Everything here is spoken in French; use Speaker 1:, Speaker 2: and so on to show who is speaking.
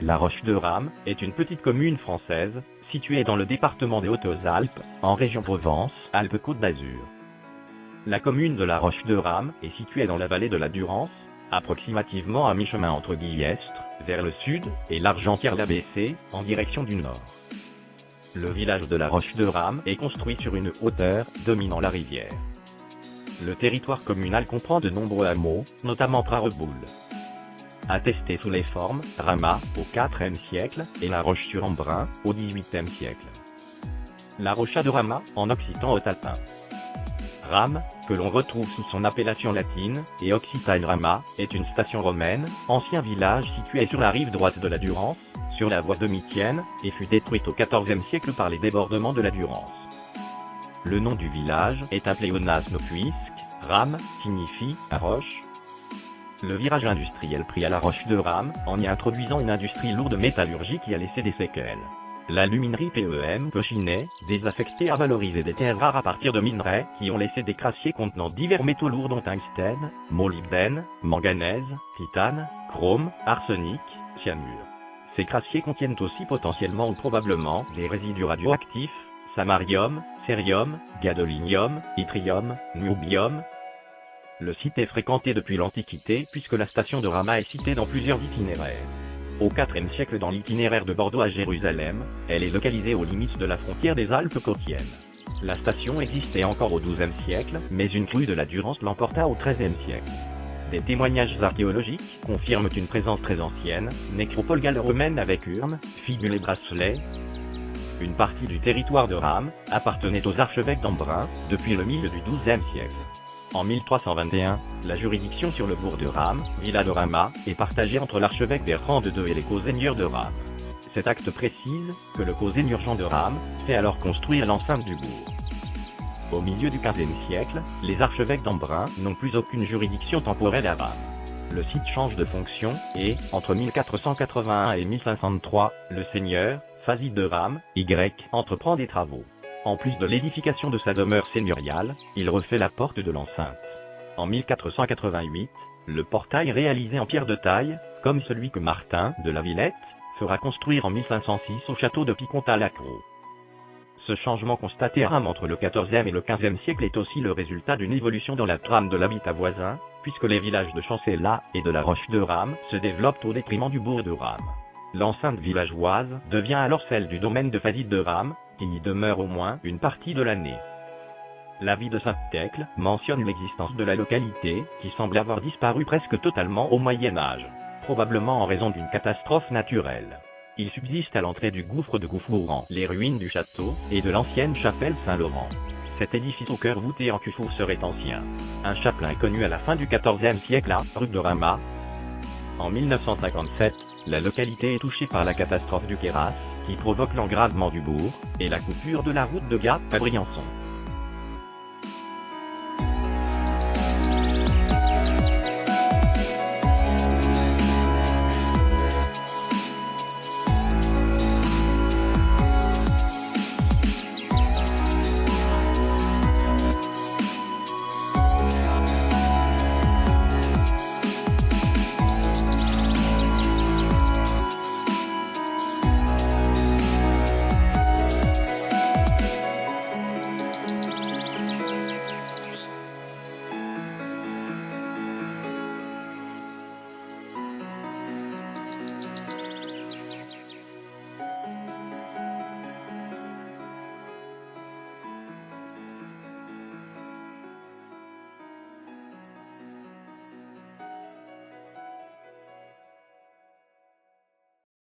Speaker 1: La Roche-de-Rame est une petite commune française, située dans le département des Hautes-Alpes, en région Provence-Alpes-Côte d'Azur. La commune de La Roche-de-Rame est située dans la vallée de la Durance, approximativement à mi-chemin entre Guillestre, vers le sud, et l'Argentière-l'Abbessée, en direction du nord. Le village de La Roche-de-Rame est construit sur une hauteur, dominant la rivière. Le territoire communal comprend de nombreux hameaux, notamment Prareboul. Attesté sous les formes, Ramas, au IVe siècle, et La Roche-sur-Embrun, au XVIIIe siècle. La Rocha de Ramas, en occitan haut-alpin. Rame, que l'on retrouve sous son appellation latine, et occitane Ramas, est une station romaine, ancien village situé sur la rive droite de la Durance, sur la voie domitienne, et fut détruite au XIVe siècle par les débordements de la Durance. Le nom du village est un pléonasme puisque Rame signifie « roche ». Le virage industriel pris à La Roche-de-Rame, en y introduisant une industrie lourde métallurgique qui a laissé des séquelles. L'aluminerie PEM Cochinay, désaffectée à valoriser des terres rares à partir de minerais qui ont laissé des crassiers contenant divers métaux lourds dont tungstène, molybdène, manganèse, titane, chrome, arsenic, cyanure. Ces crassiers contiennent aussi potentiellement ou probablement des résidus radioactifs, samarium, cérium, gadolinium, yttrium, niobium. Le site est fréquenté depuis l'Antiquité puisque la station de Ramas est citée dans plusieurs itinéraires. Au IVe siècle dans l'itinéraire de Bordeaux à Jérusalem, elle est localisée aux limites de la frontière des Alpes côtiennes. La station existait encore au XIIe siècle, mais une crue de la Durance l'emporta au XIIIe siècle. Des témoignages archéologiques confirment une présence très ancienne, nécropole gallo-romaine avec urnes, fibules et bracelets. Une partie du territoire de Rame appartenait aux archevêques d'Embrun depuis le milieu du XIIe siècle. En 1321, la juridiction sur le bourg de Rame, villa de Ramas, est partagée entre l'archevêque Bertrand de Deux et les co-seigneurs de Rame. Cet acte précise que le co-seigneur Jean de Rame fait alors construire l'enceinte du bourg. Au milieu du XVe siècle, les archevêques d'Embrun n'ont plus aucune juridiction temporelle à Rame. Le site change de fonction et, entre 1481 et 1503, le seigneur, Fazid de Rame, entreprend des travaux. En plus de l'édification de sa demeure seigneuriale, il refait la porte de l'enceinte. En 1488, le portail réalisé en pierre de taille, comme celui que Martin de la Villette fera construire en 1506 au château de Picontal-Lacros. Ce changement constaté à Rame entre le XIVe et le XVe siècle est aussi le résultat d'une évolution dans la trame de l'habitat voisin, puisque les villages de Chancella et de La Roche-de-Rame se développent au détriment du bourg de Rame. L'enceinte villageoise devient alors celle du domaine de Fazid de Rame, qui y demeure au moins une partie de l'année. L'avis de Saint-Thècle mentionne l'existence de la localité, qui semble avoir disparu presque totalement au Moyen-Âge, probablement en raison d'une catastrophe naturelle. Il subsiste à l'entrée du gouffre de Gouffouran les ruines du château et de l'ancienne chapelle Saint-Laurent. Cet édifice au cœur voûté en cuivre serait ancien. Un chapelain connu à la fin du XIVe siècle à rue de Ramas. En 1957, la localité est touchée par la catastrophe du Queyras, qui provoque l'engravement du bourg, et la coupure de la route de Gap à Briançon.